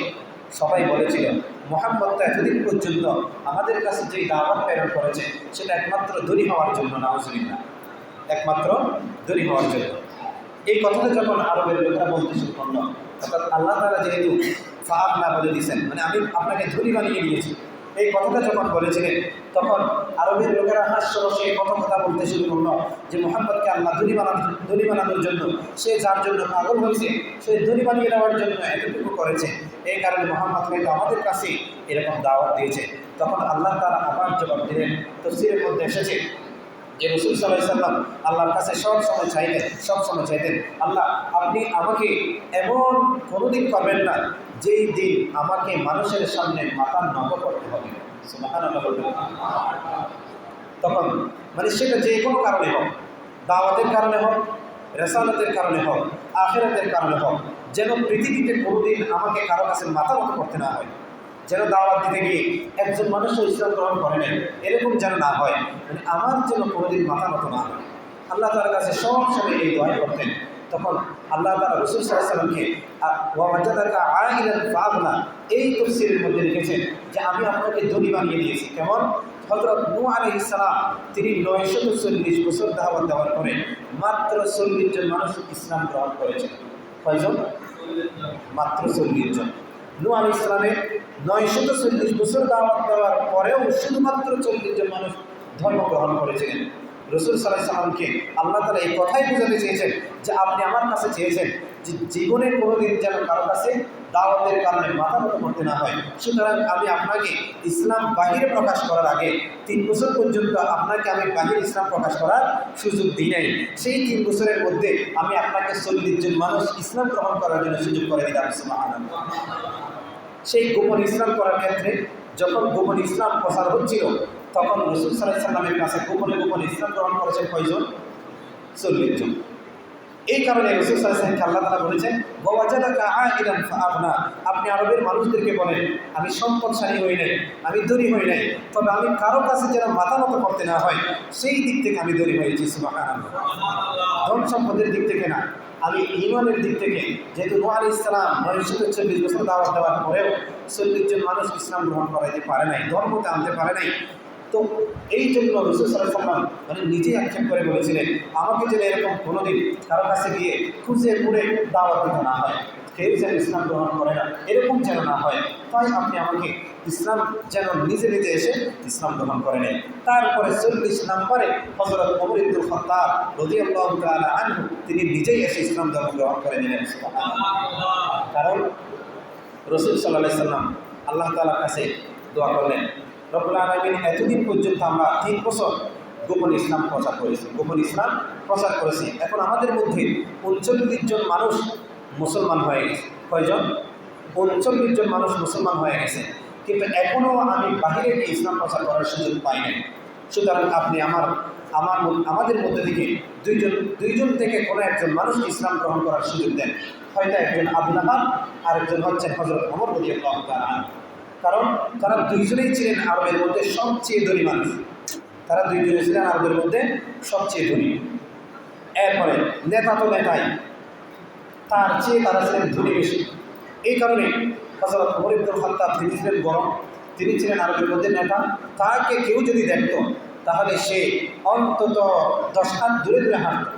সবাই বলেছিল মুহাম্মদ তো এতদিন পর্যন্ত আমাদের কাছে যে দাওয়াত প্রেরণ করেছে সেটা একমাত্র ধনী হওয়ার জন্য, নাউজুবিল্লাহ, একমাত্র ধনী হওয়ার জন্য। এই কথাটা যখন আরবের লোকেরা বলতে শুরু করলো, অর্থাৎ আল্লাহ তাআলা যেহেতু ফাআগনা বলে দিয়েছেন, মানে আমি আপনাকে ধনী বানিয়ে দিয়েছি, এই কথাটা যখন বলেছিলেন তখন আরবের লোকেরা হাস্যরসে কত কথা বলতে শুরু করলো যে মুহাম্মদকে আল্লাহ ধনী বানানোর জন্য, সে যার জন্য পাগল হয়েছে সে ধনী বানিয়ে দেওয়ার জন্য এতটুকু করেছে, এই কারণে মুহাম্মদ হয়তো আমাদের কাছে এরকম দাওয়াত দিয়েছে। তখন আল্লাহ তাআলা আবার জবাব দিলেন। তাফসীরের মধ্যে এসেছে যে রাসূল সাল্লাল্লাহু আলাইহি ওয়াসাল্লাম আল্লাহর কাছে সব সময় চাইতেন আল্লাহ আপনি আমাকে এমন কোনোদিন করবেন না যেই দিন আমাকে মানুষের সামনে মাথা নত করতে হবে। সুবহানাল্লাহ। তখন মানে সেটা যে কোনো কারণে হোক, দাওয়াতের কারণে হোক, রেসালতের কারণে হোক, আখিরাতের কারণে হোক, যেন পৃথিবীতে কোনোদিন আমাকে কারো কাছে মাথা মতো করতে না হয়, যেন দাওয়াত দিতে গিয়ে একজন মানুষও ইসলাম গ্রহণ করে নেন এরকম যেন না হয়, মানে আমার যেন কোনোদিন মাথা মতো না হয়। আল্লাহ তাআলার কাছে সব সময় এই দোয়া করতেন। তখন আল্লাহ তাআলা রাসূল সাল্লাল্লাহু আলাইহি ওয়াসাল্লামকে ওয়াজাদাকা আইলান ফাগনা এই তাফসীরের মধ্যে লিখেছেন যে আমি আপনাকে ধনী বানিয়ে দিয়েছি। কেমন? হযরত নূহ আলাইহিস সালাম তিনি 940 বছর দাওয়াত দেওয়ার পরে মাত্র 40 জন মানুষ ইসলাম গ্রহণ করেছেন। কয়জন? মাত্র 40 জন। নূহ আলাইহিস সালামের 940 বছর দাওয়াত দেওয়ার পরেও শুধুমাত্র 40 জন মানুষ ধর্ম গ্রহণ করেছিলেন। রাসূল সাল্লাল্লাহু আলাইহি ওয়াসাল্লামকে আল্লাহ তাআলা এই কথাই বোঝাতে চেয়েছেন যে আপনি আমার কাছে চেয়েছেন যে জীবনে কোনোদিন যেন কারো কাছে দাওয়াতের কারণে মাথা মতো করতে না হয়। সুতরাং আমি আপনাকে ইসলাম বাহিরে প্রকাশ করার আগে 3 বছর পর্যন্ত আপনাকে আমি বাহিরে ইসলাম প্রকাশ করার সুযোগ দিই নাই। সেই 3 বছরের মধ্যে আমি আপনাকে 40 জন মানুষ ইসলাম গ্রহণ করার জন্য সুযোগ করে দিলাম। সুবহানাল্লাহ। সেই গোপন ইসলাম করার ক্ষেত্রে যখন গোপন ইসলাম প্রচার হচ্ছিল তখন রাসূল সাল্লাল্লাহু আলাইহি ওয়াসাল্লামের কাছে গোপনে গোপনে ইসলাম গ্রহণ করেছেন কয়জন? 40 জন। এই কারণে রাসূল সাল্লাল্লাহু আলাইহি ওয়াসাল্লামকে আল্লাহ তাআলা বলেছেন ওয়াজাদাকা আইলান ফাআগনা, আপনি আরবের মানুষদেরকে বলেন আমি সম্পদশালী হই নাই, আমি ধনী হই নাই, তবে আমি কারো কাছে যেন মাথা নত করতে না হয় সেই দিক থেকে আমি ধনী হয়েছি। সুবহানাল্লাহ। ধন সম্পদের দিক থেকে না, আমি ঈমানের দিক থেকে, যেহেতু নূহ আলাইহিস সালাম 940 বছর দাওয়াত দেওয়ার পরেও 40 জন মানুষ ইসলাম গ্রহণ করাইতে পারে নাই, ধর্মতে আনতে পারে নাই, তো এই জন্য রাসূল সাল্লাল্লাহু আলাইহি ওয়াসাল্লাম মানে নিজেই আক্ষেপ করে বলেছিলেন আমাকে যেন এরকম কোনোদিন কারো কাছে গিয়ে খুঁজে পুড়ে দাওয়াত দিতে না হয়, কেউ যেন ইসলাম গ্রহণ করে না এরকম যেন না হয়। তাই আপনি আমাকে ইসলাম যেন নিজে নিজে এসে ইসলাম গ্রহণ করে নেন। তারপরে 40 নম্বরে হযরত ওমর ইবনে খাত্তাব রাদিয়াল্লাহু তাআলা আনহু তিনি নিজেই এসে ইসলাম ধর্ম গ্রহণ করে নিলেন। সুবহানাল্লাহ। কারণ রাসূল সাল্লাল্লাহু আলাইহি ওয়াসাল্লাম আল্লাহ তাআলার কাছে দোয়া করলেন, রব্বুল আলামিন এতদিন পর্যন্ত আমরা 3 বছর গোপন ইসলাম প্রচার করেছি, গোপন ইসলাম প্রচার করেছি, এখন আমাদের মধ্যে 39 জন মানুষ মুসলমান হয়ে গেছে। কয়জন? 39 জন মানুষ মুসলমান হয়ে গেছে, কিন্তু এখনও আমি বাহিরে গিয়ে ইসলাম প্রচার করার সুযোগ পাই নাই। সুতরাং আপনি আমাদের মধ্যে থেকে দুইজন থেকে কোনো একজন মানুষ ইসলাম গ্রহণ করার সুযোগ দেন, হয়তো একজন আবু লাহাব আর একজন হচ্ছেন হযরত ওমর রাদিয়াল্লাহু তাআলা আনহু। কারণ তারা দুইজনেই ছিলেন আরবের মধ্যে সবচেয়ে ধনী মানুষ, তারা দুইজনে ছিলেন আরবের মধ্যে সবচেয়ে ধনী। এরপরে নেতা তো নেতাই, তার চেয়ে তারা ছিলেন ধনী বেশি। এই কারণে হযরত ওমর ইবনে খাত্তাব তিনি ছিলেন বড়, তিনি ছিলেন আরবের মধ্যে নেতা, তাকে কেউ যদি দেখত তাহলে সে অন্তত 10 হাত দূরে দূরে হাঁটত।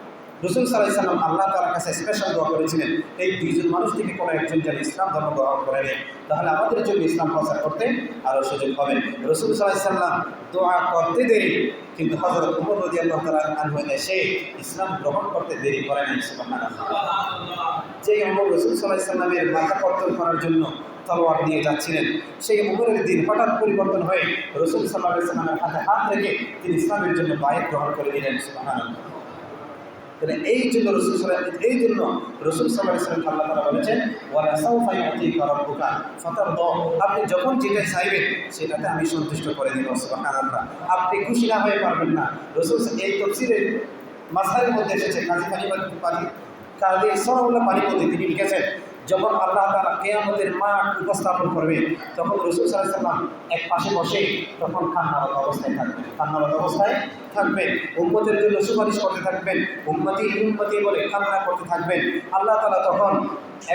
রাসূল সাল্লাল্লাহু আলাইহি ওয়াসাল্লাম আল্লাহ তাআলার কাছে স্পেশাল দোয়া করেছিলেন এই 2 জন মানুষ থেকে কোনো একজন যেন ইসলাম ধর্ম গ্রহণ করে নেয়, তাহলে আমাদের জন্য ইসলাম প্রচার করতে আরও সুযোগ হবে। রাসূল সাল্লাল্লাহু আলাইহি ওয়াসাল্লাম দোয়া করতে দেরি, কিন্তু হযরত ওমর রাদিয়াল্লাহু তাআলা আনহু এসে ইসলাম গ্রহণ করতে দেরি করে নাই। সুবহানাল্লাহ। যে ওমর রাসূল সাল্লাল্লাহু আলাইহি ওয়াসাল্লামের মাথা কর্তন করার জন্য তলোয়ার নিয়ে যাচ্ছিলেন, সেই ওমরের দিন হঠাৎ পরিবর্তন হয়ে রাসূল সাল্লাল্লাহু আলাইহি ওয়াসাল্লামের হাতে হাত রেখে তিনি ইসলামের জন্য বায়াত গ্রহণ করে নিলেন। সুবহানাল্লাহ। এই জন্য রাসূল সাল্লাল্লাহু আলাইহি ওয়াসাল্লাম আল্লাহ তাআলা বলেছেন ওয়ালা সাউফা ইউতিকা রাব্বুকা ফাতারদা, আপনি যখন যেটা চাইবেন সেটাতে আমি সন্তুষ্ট করে দেব। সুবহানাল্লাহ। আপনি খুশি না হয়ে পারবেন না। রাসূল এই তাফসীরের মাসআলের মধ্যে এসেছে কাজী সরাউল্লাহ পানিপতি তিনি লিখেছেন যখন আল্লাহ তাআলা কিয়ামতের মাঠ উপস্থাপন করবে তখন রাসূল সাল্লাল্লাহু আলাইহি ওয়াসাল্লাম এক পাশে বসে তখন কান্নারত অবস্থায় থাকবেন, উম্মতের জন্য সুপারিশ করতে থাকবেন, উম্মতি উম্মতি বলে কান্না করতে থাকবেন। আল্লাহ তাআলা তখন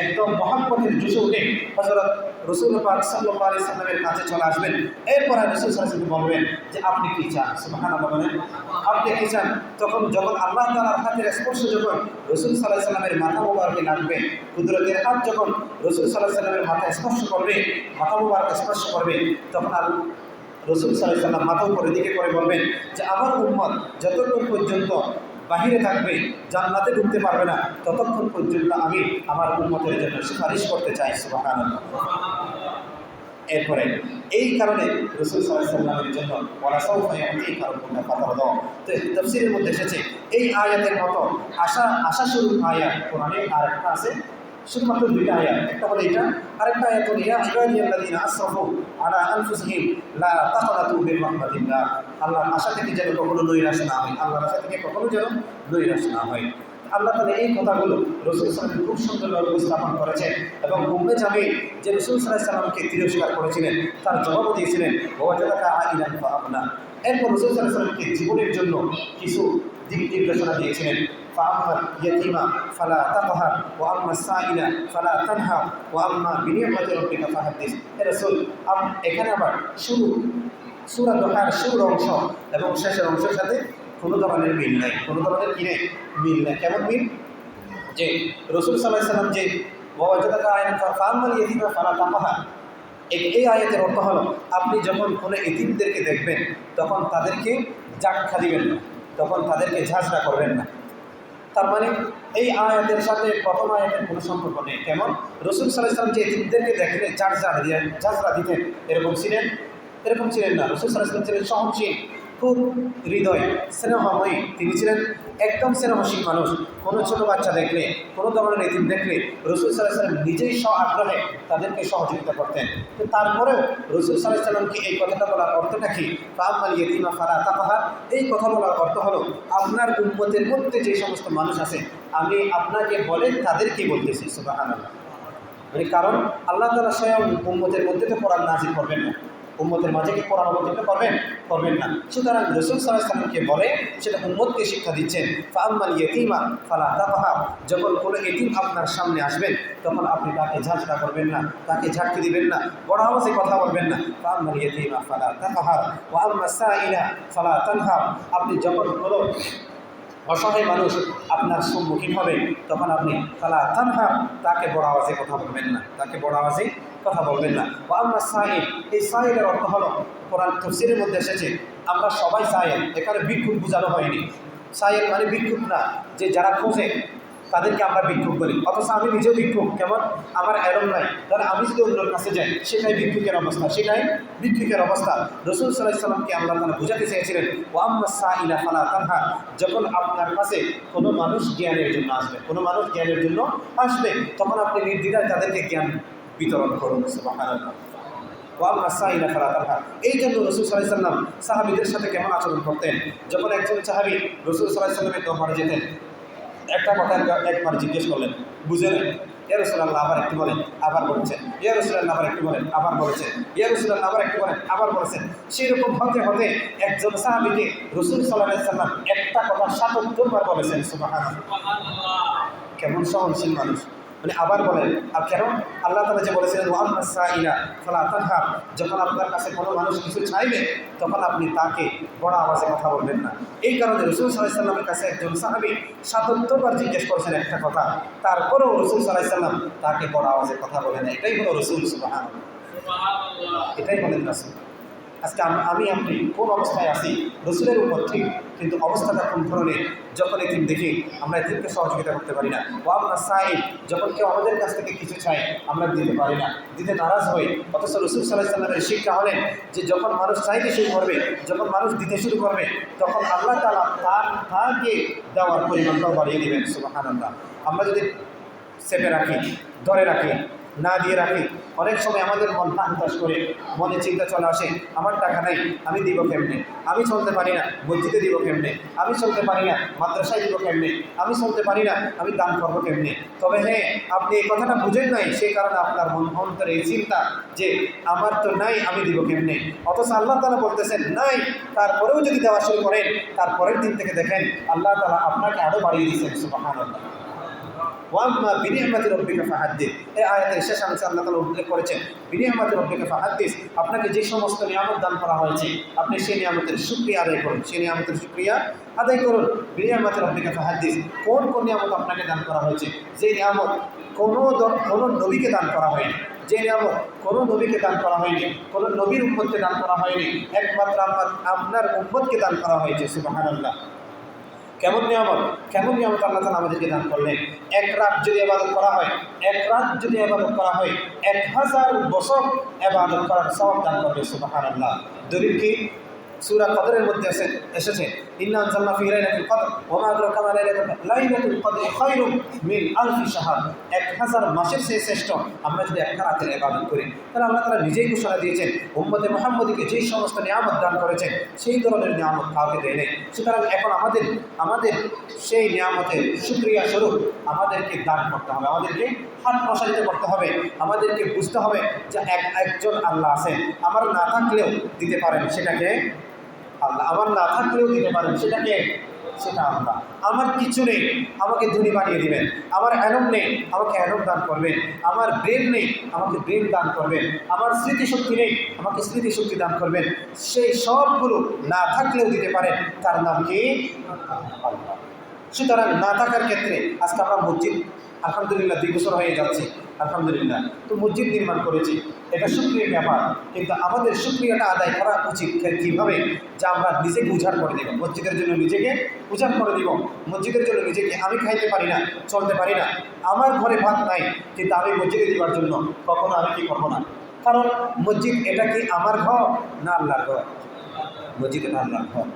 একদম মহব্বতের জোশে উঠে হযরত রাসূল পাক সাল্লাল্লাহু আলাইহি ওয়াসাল্লামের কাছে চলে আসবেন। এরপর রাসূল সাল্লাল্লাহু আলাইহি ওয়াসাল্লাম বলবেন যে আপনি কি চান? সুবহানাল্লাহ বলেন, আপনি কি চান? তখন যখন আল্লাহ তাআলার হাতের স্পর্শ যখন রাসূল সাল্লাল্লাহু আলাইহি ওয়াসাল্লামের মাথা মোবারকে লাগবে, কুদরতের হাত যখন রাসূল সাল্লাল্লাহু আলাইহি ওয়াসাল্লামের মাথা স্পর্শ করবে, মাথা মোবারক স্পর্শ করবে, তখন রাসূল সাল্লাল্লাহু আলাইহি ওয়াসাল্লাম মাথা উপরের দিকে করে বলবেন যে আমার উম্মত যতক্ষণ পর্যন্ত বাহিরে থাকবে, জান্নাতে ঢুকতে পারবে না, ততক্ষণ পর্যন্ত আমি আমার উম্মতের জন্য সুপারিশ করতে চাই। সুবহানাল্লাহ। এরপরে এই কারণে রাসূল সাল্লাল্লাহু আলাইহি ওয়াসাল্লামের জন্য ওয়ালা সাউফা ইউতিকা রাব্বুকা ফাতারদা, তো তাফসীরের মধ্যে এসেছে এই আয়াতের মতো আশা শুরু আয়াত কোরআনে আরেকটা আছে শুধুমাত্র দুইটা আয়াত, একটা হলো এটা, আরেকটা আয়াত হলো ইয়া ইবাদিয়াল্লাযীনা আসরাফু আলা আনফুসিহিম লা তাকনাতু মির রাহমাতিল্লাহ। আল্লাহর আশা থেকে যেন কখনো নৈরাশ না হয়, আল্লাহর আশা থেকে কখনো যেন নৈরাশ না হয়। আল্লাহ তাআলা এই কথাগুলো রাসূল সাল্লাল্লাহু আলাইহি ওয়াসাল্লাম খুব সুন্দরভাবে উপস্থাপন করেছেন এবং উম্মে জামিল যে রাসূল সাল্লাল্লাহু আলাইহি ওয়াসাল্লামকে তিরস্কার করেছিলেন তার জবাবও দিয়েছিলেন ওয়াজাদাকা আইলান ফাআবনা। এরপর রাসূল সাল্লাল্লাহু আলাইহি ওয়াসাল্লামকে জীবনের জন্য কিছু দিক নির্দেশনা দিয়েছিলেন। ফাআম্মাল ইয়াতীমা ফালা তাকহার ওয়া আম্মাস সাইলা ফালা তানহার ওয়া আম্মা বিনি'মাতি রাব্বিকা ফাহাদ্দিস। হে রাসূল, এখানে আবার সূরা দোহার শুরুর অংশ এবং শেষের অংশের সাথে কোনো ধরনের মিল নাই, কোনো ধরনের কি নেই, মিল নেই। কেমন মিল? যে রাসূল সাল্লাল্লাহু আলাইহি ওয়াসাল্লাম যে ওয়াজাদাকা আইলান ফাআম্মাল ইয়াতীমা ফালা তাকহার, এই আয়াতের অর্থ হলো আপনি যখন কোনো এতিমদেরকে দেখবেন তখন তাদেরকে জাক্ষা দিবেন না, তখন তাদেরকে ঝাঁঝরা করবেন না। তার মানে এই আয়াতের সাথে প্রথম আয়াতের কোনো সম্পর্ক নেই। কেমন? রাসূল সাল্লাল্লাহু আলাইহি ওয়াসাল্লাম যে এতিমদেরকে দেখলে ঝাঁঝরা দিতেন এরকম ছিলেন না। রাসূল সাল্লাল্লাহু আলাইহি ওয়াসাল্লাম ছিলেন সহনশীল, খুব হৃদয় স্নেহময়ী, তিনি ছিলেন একদম স্নেহশীল মানুষ। কোনো ছোটো বাচ্চা দেখলে, কোনো ধরনের এতিম দেখলে রাসূল সাল্লাল্লাহু আলাইহি ওয়াসাল্লাম নিজেই আগ্রহে তাদেরকে সহযোগিতা করতেন। তো তারপরেও রাসূল সাল্লাল্লাহু আলাইহি ওয়াসাল্লামকে এই কথাটা বলার অর্থটা কি? ফাআম্মাল ইয়াতীমা ফালা তাকহার, এই কথা বলার অর্থ হলো আপনার উম্মতের মধ্যে যে সমস্ত মানুষ আছে আমি আপনাকে বলে তাদেরকে বলতেছি। সুবহানাল্লাহ। মানে কারণ আল্লাহ তাআলা স্বয়ং উম্মতের মধ্যে তো কোরআন নাযিল করবেন না, উম্মতের মাঝে কি কোরআন অবতীর্ণ করবেন না। সুতরাং রাসূল সাল্লাল্লাহু আলাইহি ওয়াসাল্লামকে বলে সেটা উম্মতকে শিক্ষা দিচ্ছেন। ফাআম্মাল ইয়াতীমা ফালা তাকহার, যখন কোনো এতিম আপনার সামনে আসবেন তখন আপনি তাকে ঝাঁঝরা করবেন না, তাকে ঝাঁকি দিবেন না, বড় আওয়াজে কথা বলবেন না। ফাআম্মাল ইয়াতীমা ফালা তাকহার ওয়া আম্মাস সাইলা ফালা তানহার, আপনি যখন কোনো অসহায় মানুষ আপনার সম্মুখীন হবে তখন আপনি ফালা তানহার, তাকে বড় আওয়াজে কথা বলবেন না, তাকে বড় আওয়াজে কথা বলবেন না। ওয়া আম্মাস সাইল, এই সাইলের অর্থ হলো কোরআন তাফসীরের মধ্যে এসেছে আমরা সবাই সাইল, এখানে ভিক্ষুক বোঝানো হয়নি। সাইল মানে ভিক্ষুক না, যে যারা খোঁজে তাদেরকে আমরা ভিক্ষুক বলি। অথচ আমি নিজেও ভিক্ষুক। কেমন? আমার এরম নাই, তাহলে আমি যদি অন্যের কাছে যাই সেটাই ভিক্ষুকের অবস্থা, সেটাই ভিক্ষুকের অবস্থা। রাসূল সাল্লাল্লাহু আলাইহি ওয়াসাল্লামকে আল্লাহ তাআলা বুঝাতে চেয়েছিলেন ওয়া আম্মাস সাইলা ফালা তানহার, যখন আপনার কাছে কোনো মানুষ জ্ঞানের জন্য আসবে, কোনো মানুষ জ্ঞানের জন্য আসবে তখন আপনি নির্দ্বিধায় তাদেরকে জ্ঞান বিতরণ করুন। সুবহানাল্লাহ। ওয়া আম্মাস সাইলা ফালা তানহার, এই জন্য রাসূল সাল্লাল্লাহু আলাইহি ওয়াসাল্লাম সাহাবীদের সাথে কেমন আচরণ করতেন? যখন একজন সাহাবী রাসূল সাল্লাল্লাহু আলাইহি ওয়াসাল্লামের দরবারে যেতেন, একটা কথা একবার জিজ্ঞেস করলেন, বুঝে নেন, ইয়া রাসূলুল্লাহ আবার একটু বলেন, আবার বলেছেন, ইয়া রাসূলুল্লাহ আবার একটু বলেন, আবার বলেছেন, ইয়া রাসূলুল্লাহ আবার একটু বলেন, আবার বলেছেন। সেরকম হতে হতে একজন সাহাবীকে রাসূল সাল্লাল্লাহু আলাইহি ওয়াসাল্লাম একটা কথা ৭৭ বার বলেছেন। সুবহানাল্লাহ। কেমন সহনশীল মানুষ! মানে আবার বলেন। আর কেন? আল্লাহ তাআলা যে বলেছিলেন ওয়া আম্মাস সাইলা ফালা তানহার, যখন আপনার কাছে কোনো মানুষ কিছু চাইবে তখন আপনি তাকে বড় আওয়াজে কথা বলবেন না। এই কারণে রাসূল সাল্লাল্লাহু আলাইহি ওয়াসাল্লামের কাছে একজন সাহাবী ৭৭ বার জিজ্ঞেস করেছেন একটা কথা, তারপরেও রাসূল সাল্লাল্লাহু আলাইহি ওয়াসাল্লাম তাকে বড় আওয়াজে কথা বলেন না। এটাই হলো রাসূল। সুবহানাল্লাহ। এটাই হলেন রাসূল। আজকে আমি আপনি কোন অবস্থায় আছি? রাসূলের উপর ঠিক, কিন্তু অবস্থাটা কোন ধরনের? যখন এতিম দেখি আমরা এতিমকে সহযোগিতা করতে পারি না। ওয়া আম্মাস সাইল, যখন কেউ আমাদের কাছ থেকে কিছু চায় আমরা দিতে পারি না, দিতে নারাজ হই। অথচ রাসূল সাল্লাল্লাহু আলাইহি ওয়াসাল্লামের শিক্ষা হলেন যে যখন মানুষ চাইতে শুরু করবে, যখন মানুষ দিতে শুরু করবে তখন আল্লাহ তাআলা তাকে দেওয়ার পরিমাণটাও বাড়িয়ে দেবেন। সুবহানাল্লাহ। আমরা যদি চেপে রাখি, ধরে রাখি, না দিয়ে রাখি, অনেক সময় আমাদের মন হতাশ করে, মনে চিন্তা চলে আসে আমার টাকা নাই, আমি দিব কেমনে, আমি চলতে পারি না, মসজিদে দিব কেমনে, আমি চলতে পারি না, মাদ্রাসায় দিব কেমনে, আমি চলতে পারি না, আমি দান করবো কেমনে। তবে হ্যাঁ, আপনি এই কথাটা বুঝেন নাই, সেই কারণে আপনার মন অন্তরে এই চিন্তা যে আমার তো নাই, আমি দিব কেমনে। অথচ আল্লাহ তাআলা বলতেছেন নাই, তারপরেও যদি দেওয়া শুরু করেন তারপরের দিন থেকে দেখেন আল্লাহ তাআলা আপনাকে আরও বাড়িয়ে দিয়েছেন। সুবহানাল্লাহ। ওয়া আম্মা বিনি'মাতি রাব্বিকা ফাহাদ্দিস, এই আয়াতের শেষ অংশে আল্লাহ তাআলা উল্লেখ করেছেন বিনি'মাতি রাব্বিকা ফাহাদ্দিস, আপনাকে যে সমস্ত নিয়ামত দান করা হয়েছে আপনি সেই নিয়ামতের শুকরিয়া আদায় করুন, সেই নিয়ামতের শুকরিয়া আদায় করুন। বিনি'মাতি রাব্বিকা ফাহাদ্দিস, কোন কোন নিয়ামত আপনাকে দান করা হয়েছে? যে নিয়ামত কোনো নবীকে দান করা হয়নি, যে নিয়ামত কোনো নবীকে দান করা হয়নি, কোনো নবীর উম্মতকে দান করা হয়নি, একমাত্র আপনার উম্মতকে দান করা হয়েছে। সুবহানাল্লাহ। কেমন নিয়ামত আল্লাহ তাআলা আমাদেরকে দান করলেন। এক রাত যদি ইবাদত করা হয়, 1000 বছর ইবাদত করার সওয়াব দান করবে। সুবহানাল্লাহ। দলিল কি? সূরা কদরের মধ্যে এসেছে ইন্না আনজালনা ফি লাইলাতুল কদর ওয়া মা আদরাকা মা লাইলাতুল কদর খায়রুম মিন আলফি শাহর। 1000 মাসের চেয়ে শ্রেষ্ঠ। আমরা যদি একটা রাতের ইবাদত করি তাহলে আল্লাহ তাআলা নিজেই ঘোষণা দিয়েছেন উম্মতে মুহাম্মদীকে যেই সমস্ত নিয়ামত দান করেছেন সেই ধরনের নিয়ামত কাউকে দেয় নাই। সুতরাং এখন আমাদের সেই নিয়ামতের শুকরিয়া স্বরূপ আমাদেরকে দান করতে হবে, আমাদেরকে হাত প্রসারিত করতে হবে, আমাদেরকে বুঝতে হবে যে একজন আল্লাহ আছেন, আমার না থাকলেও দিতে পারেন সেটাকে আল্লাহ, আমার না থাকলেও দিতে পারেন সেটাকে সেটা আল্লাহ। আমার কিছু নেই, আমাকে ধনী বানিয়ে দিবেন। আমার এলম নেই, আমাকে এলম দান করবেন। আমার ব্রেন নেই, আমাকে ব্রেন দান করবেন। আমার স্মৃতিশক্তি নেই, আমাকে স্মৃতিশক্তি দান করবেন। সেই সবগুলো না থাকলেও দিতে পারেন, তার নাম কি আল্লাহ। সুতরাং না থাকার ক্ষেত্রে আজকে আমরা মসজিদ আলহামদুলিল্লাহ 2 বছর হয়ে যাচ্ছে, আলহামদুলিল্লাহ তো মসজিদ নির্মাণ করেছি, এটা শুকরিয়ার ব্যাপার। কিন্তু আমাদের শুকরিয়াটা আদায় করা উচিত কীভাবে? যা আমরা নিজেকে উজাড় করে দেব, মসজিদের জন্য নিজেকে উজাড় করে দিব। মসজিদের জন্য নিজেকে, আমি খাইতে পারি না, চলতে পারি না, আমার ঘরে ভাত নাই, কিন্তু আমি মসজিদে দেওয়ার জন্য কখনো আমি কি করবো না। কারণ মসজিদ এটা কি আমার ঘর না আল্লাহর ঘর? মসজিদ এটা আল্লাহর ঘর।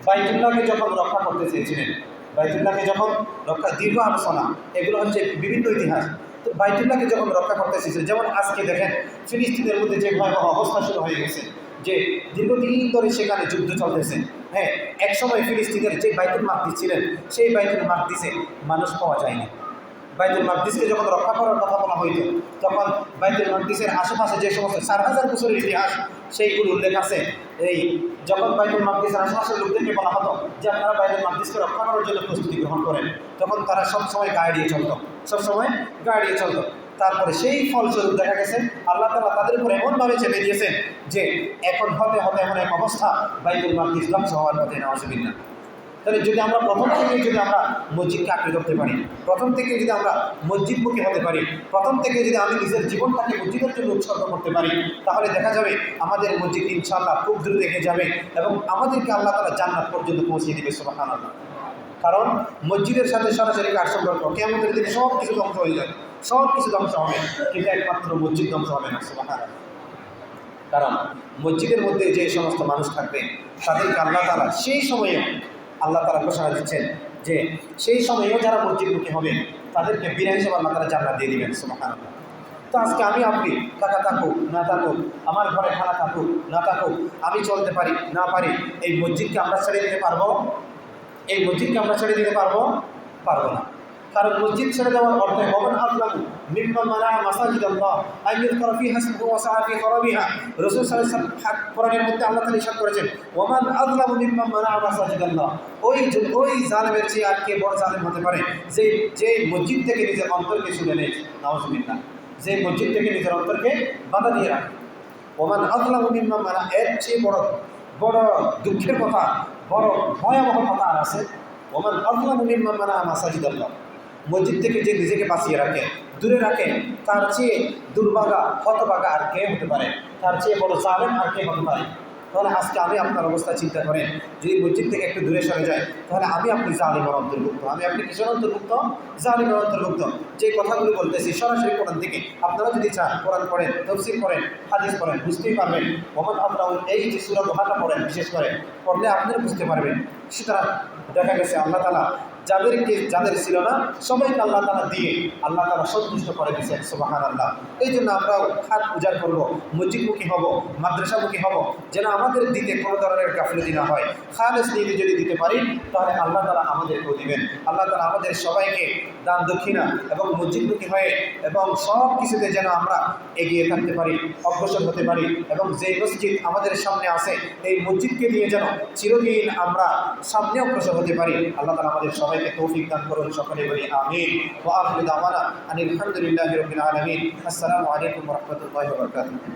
বাইতুল্লাহকে যখন রক্ষা করতে চেয়েছিলেন, বাইতুল্লাহকে যখন রক্ষা, দীর্ঘ আলোচনা, এগুলো হচ্ছে বিভিন্ন ইতিহাস। তো বাইতুল্লাহকে যখন রক্ষা করতে চেয়েছিলেন, যেমন আজকে দেখেন ফিলিস্তিনের মধ্যে যে ভয়াবহ অবস্থা শুরু হয়ে গেছে, যে দীর্ঘদিন ধরে সেখানে যুদ্ধ চলতেছে। হ্যাঁ, একসময় ফিলিস্তিনের যে বাইতুল মাকদিস ছিলেন, সেই বাইতুল মাকদিসে মানুষ পাওয়া যায়নি। বাইতুল মাকদিসকে যখন রক্ষা করার কথা বলা হইত, তখন বাইতুল মাকদিসের আশেপাশে যে সমস্ত 4000 বছরের ইতিহাস সেইগুলো উল্লেখ আছে। এই যখন বাইতুল মাকদিসের আশেপাশের লোকদেরকে বলা হতো যে আপনারা বাইতুল মাকদিসকে রক্ষা করার জন্য প্রস্তুতি গ্রহণ করেন, তখন তারা সবসময় গায়ে দিয়ে চলত, সবসময় গায়ে দিয়ে চলত। তারপরে সেই ফলস্বরূপ দেখা গেছে আল্লাহ তাআলা তাদের উপর এমনভাবে চেপে দিয়েছেন যে এখন হতে হতে এমন এক অবস্থা বাইতুল মাকদিস ধ্বংস হওয়ার পথে, নাউযুবিল্লাহ। তাহলে যদি আমরা প্রথম থেকে যদি আমরা মসজিদকে আঁকড়ে ধরতে পারি, প্রথম থেকে যদি আমরা মসজিদমুখী হতে পারি, প্রথম থেকে যদি আমি নিজের জীবনটাকে মসজিদের জন্য উৎসর্গ করতে পারি, তাহলে দেখা যাবে আমাদের মসজিদ ইনশাআল্লাহ খুব দ্রুত এগিয়ে যাবে এবং আমাদেরকে আল্লাহ তাআলা জান্নাত পর্যন্ত পৌঁছে দিবে, সুবহানাল্লাহ। কারণ মসজিদের সাথে সরাসরি কার সম্পর্ক? কিয়ামতের দিনে সব কিছু ধ্বংস হয়ে যাবে, সব কিছু ধ্বংস হবে, কিন্তু একমাত্র মসজিদ ধ্বংস হবে না, সুবহানাল্লাহ। কারণ মসজিদের মধ্যে যে সমস্ত মানুষ থাকবে তাদেরকে আল্লাহ তাআলা সেই সময়ে আল্লাহ তাআলা ঘোষণা দিচ্ছেন যে সেই সময়েও যারা মসজিদমুখী হবে তাদেরকে বিনা হিসেবে আল্লাহ তাআলা জান্নাত দিয়ে দিবেন, সুবহানাল্লাহ। তো আজকে আমি আপনি টাকা থাকুক না থাকুক, আমার ঘরে খানা থাকুক না থাকুক, আমি চলতে পারি না পারি, এই মসজিদকে আমরা ছেড়ে দিতে পারবো? এই মসজিদকে আমরা ছেড়ে দিতে পারবো? পারবো না। কারণ মসজিদ ছেড়ে দেওয়ার অর্থে ওমান আযলামু মিম্মান মানাআ মাসাজিদাল্লাহ আন ইযকারা ফিহা ইসমুহু ওয়া সাআ ফি খারাবিহা। রাসূল সাল্লাল্লাহু আলাইহি ওয়াসাল্লাম কোরআনের মধ্যে আল্লাহ তাআলা ইরশাদ করেছেন ওমান আযলামু মিম্মান মানাআ মাসাজিদাল্লাহ। ওই জালেমের চেয়ে আর কে বড় জালেম হতে পারে যে মসজিদ থেকে নিজের অন্তরকে ছুঁড়ে নেয়, নাউযুবিল্লাহ, যে মসজিদ থেকে নিজের অন্তরকে বাধা দিয়ে রাখে। ওমান আযলামু মিম্মান মানাআ, এর চেয়ে বড় দুঃখের কথা, বড় ভয়াবহ কথা আর আছে? ওমান আযলামু মিম্মান মানাআ মাসাজিদাল্লাহ, মসজিদ থেকে যে নিজেকে বাঁচিয়ে রাখে, দূরে রাখে, তার চেয়ে দুর্ভাগা হতভাগা আর কে হতে পারে? তার চেয়ে বড় জালেম আর কে হতে পারে? তাহলে আজকে আমি আপনার অবস্থা চিন্তা করেন, যদি মসজিদ থেকে একটু দূরে সরে যায়, তাহলে আমি আপনি জালিমের অন্তর্ভুক্ত, আমি আপনি কিসের অন্তর্ভুক্ত? জালিমের অন্তর্ভুক্ত। যে কথাগুলো বলতেছি সরাসরি কোরআন থেকে, আপনারা যদি চান কোরআন পড়েন, তাফসীর পড়েন, হাদিস পড়েন, বুঝতেই পারবেন। ওমান আযলামু, এই যে সূরা দোহাটা পড়েন, বিশেষ করে পড়লে আপনারা বুঝতে পারবেন। সুতরাং দেখা গেছে আল্লাহ তাআলা যাদের ছিল না সবাইকে আল্লাহ তাআলা দিয়ে আল্লাহ তাআলা সন্তুষ্ট করে দিয়েছেন, সুবহানাল্লাহ। এই জন্য আমরাও হাত উজাড় করব, মসজিদমুখী হব, মাদ্রাসামুখী হব, যেন আমাদের দিকে কোনো ধরনের গাফিলতি না হয়। খালেস নিয়ে যদি দিতে পারি তাহলে আল্লাহ তাআলা আমাদেরকেও দিবেন। আল্লাহ তাআলা আমাদের সবাইকে দান দক্ষিণা এবং মসজিদমুখী হয়ে এবং সব কিছুতে যেন আমরা এগিয়ে থাকতে পারি, অগ্রসর হতে পারি, এবং যে মসজিদ আমাদের সামনে আছে এই মসজিদকে নিয়ে যেন চিরদিন আমরা সামনে অগ্রসর হতে পারি। আল্লাহ তাআলা আমাদের সবাইকে তৌফিক দান করুন, সকলে বলি আমিন। ওয়া আখিরু দাওয়ানা আনিল হামদুলিল্লাহি রাব্বিল আলামিন। আসসালামু আলাইকুম ওয়া রাহমাতুল্লাহি ওয়া বারাকাতুহু।